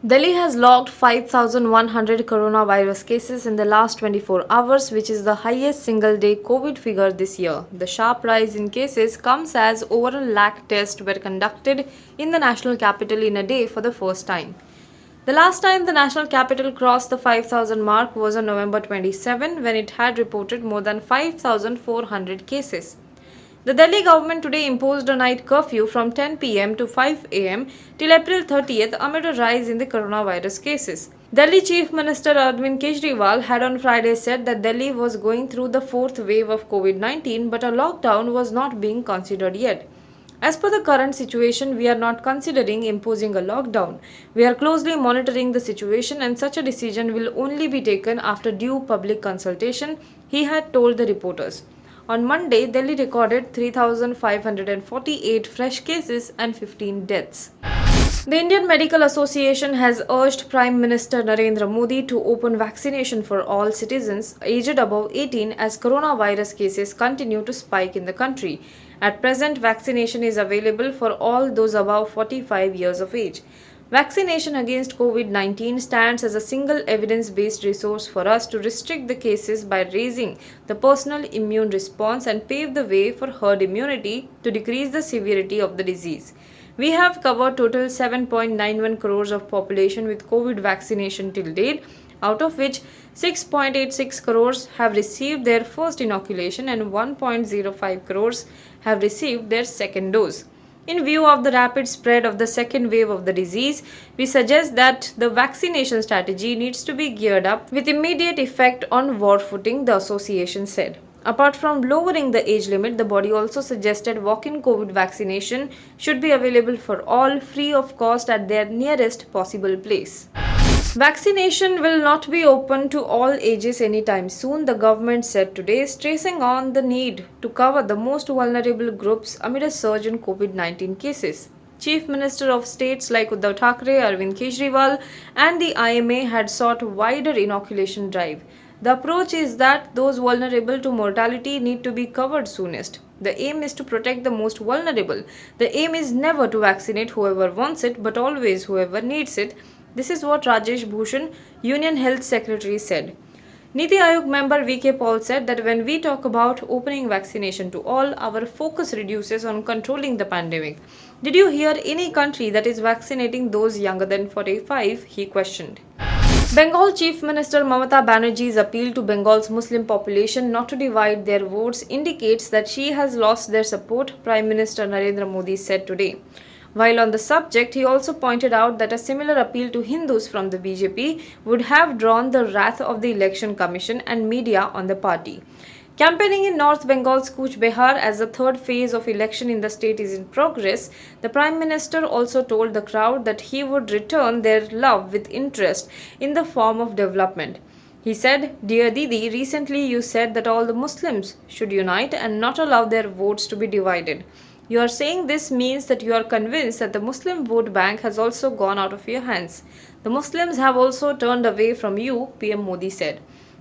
Delhi has logged 5,100 coronavirus cases in the last 24 hours, which is the highest single day COVID figure this year. The sharp rise in cases comes as over a lakh tests were conducted in the national capital in a day for the first time. The last time the national capital crossed the 5,000 mark was on November 27 when it had reported more than 5,400 cases. The Delhi government today imposed a night curfew from 10 pm to 5 am till April 30th amid a rise in the coronavirus cases. Delhi Chief Minister Arvind Kejriwal had on Friday said that Delhi was going through the fourth wave of COVID-19 but a lockdown was not being considered yet. As per the current situation, we are not considering imposing a lockdown. We are closely monitoring the situation and such a decision will only be taken after due public consultation, he had told the reporters. On Monday, Delhi recorded 3,548 fresh cases and 15 deaths. The Indian Medical Association has urged Prime Minister Narendra Modi to open vaccination for all citizens aged above 18 as coronavirus cases continue to spike in the country. At present, vaccination is available for all those above 45 years of age. Vaccination against COVID-19 stands as a single evidence-based resource for us to restrict the cases by raising the personal immune response and pave the way for herd immunity to decrease the severity of the disease. We have covered total 7.91 crores of population with COVID vaccination till date, out of which 6.86 crores have received their first inoculation and 1.05 crores have received their second dose. In view of the rapid spread of the second wave of the disease, we suggest that the vaccination strategy needs to be geared up with immediate effect on war footing, the association said. Apart from lowering the age limit, the body also suggested walk-in COVID vaccination should be available for all free of cost at their nearest possible place. Vaccination will not be open to all ages anytime soon, the government said today, stressing on the need to cover the most vulnerable groups amid a surge in COVID-19 cases. Chief Minister of states like Uddhav Thackeray, Arvind Kejriwal, and the IMA had sought wider inoculation drive. The approach is that those vulnerable to mortality need to be covered soonest. The aim is to protect the most vulnerable. The aim is never to vaccinate whoever wants it, but always whoever needs it. This is what Rajesh Bhushan, Union Health Secretary, said. Niti Aayog member VK Paul said that when we talk about opening vaccination to all, our focus reduces on controlling the pandemic. Did you hear any country that is vaccinating those younger than 45? He questioned. Bengal Chief Minister Mamata Banerjee's appeal to Bengal's Muslim population not to divide their votes indicates that she has lost their support, Prime Minister Narendra Modi said today. While on the subject, he also pointed out that a similar appeal to Hindus from the BJP would have drawn the wrath of the Election Commission and media on the party. Campaigning in North Bengal's Cooch Behar as the third phase of election in the state is in progress, the Prime Minister also told the crowd that he would return their love with interest in the form of development. He said, "Dear Didi, recently you said that all the Muslims should unite and not allow their votes to be divided. You are saying this means that you are convinced that the Muslim vote bank has also gone out of your hands. The Muslims have also turned away from you," PM Modi said.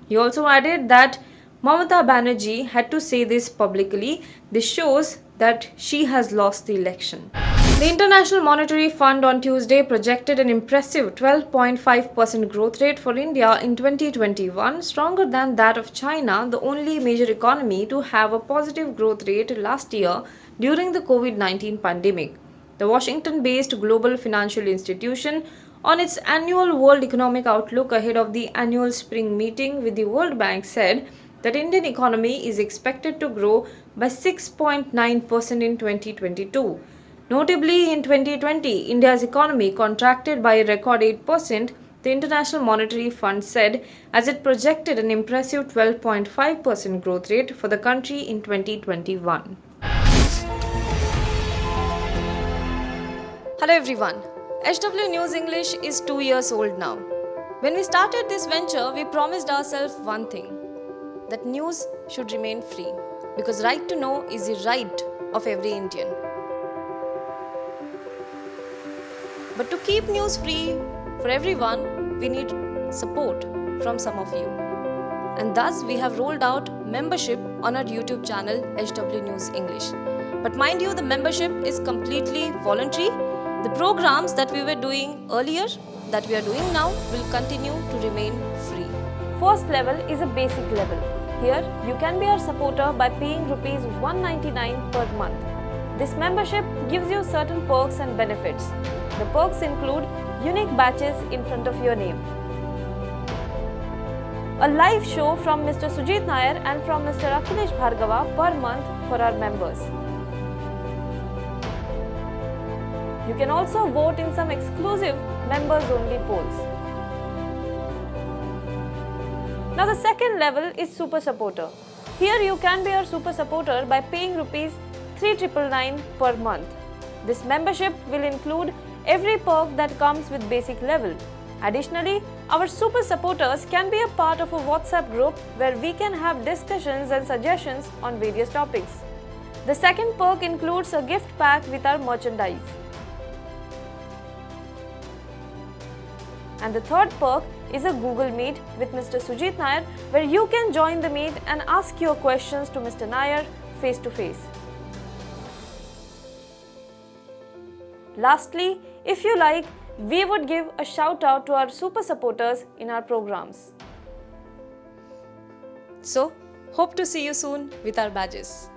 He also added that Mamata Banerjee had to say this publicly. This shows that she has lost the election. The International Monetary Fund on Tuesday projected an impressive 12.5% growth rate for India in 2021, stronger than that of China, the only major economy to have a positive growth rate last year during the COVID-19 pandemic. The Washington-based global financial institution, on its annual World Economic Outlook ahead of the annual spring meeting with the World Bank, said that Indian economy is expected to grow by 6.9% in 2022. Notably, in 2020, India's economy contracted by a record 8%, the International Monetary Fund said, as it projected an impressive 12.5% growth rate for the country in 2021. Hello everyone. HW News English is 2 years old now. When we started this venture, we promised ourselves one thing, that news should remain free, because right to know is the right of every Indian. But to keep news free for everyone, we need support from some of you. And thus, we have rolled out membership on our YouTube channel, HW News English. But mind you, the membership is completely voluntary. The programs that we were doing earlier, that we are doing now, will continue to remain free. First level is a basic level. Here, you can be our supporter by paying rupees 199 per month. This membership gives you certain perks and benefits. The perks include unique badges in front of your name, a live show from Mr. Sujit Nair and from Mr. Akhilesh Bhargava per month for our members. You can also vote in some exclusive members-only polls. Now the second level is Super Supporter. Here you can be our Super Supporter by paying rupees 3,999 per month. This membership will include every perk that comes with basic level. Additionally, our Super Supporters can be a part of a WhatsApp group where we can have discussions and suggestions on various topics. The second perk includes a gift pack with our merchandise. And the third perk is a Google Meet with Mr. Sujit Nair, where you can join the meet and ask your questions to Mr. Nair face to face. Lastly, if you like, we would give a shout out to our super supporters in our programs. So, hope to see you soon with our badges.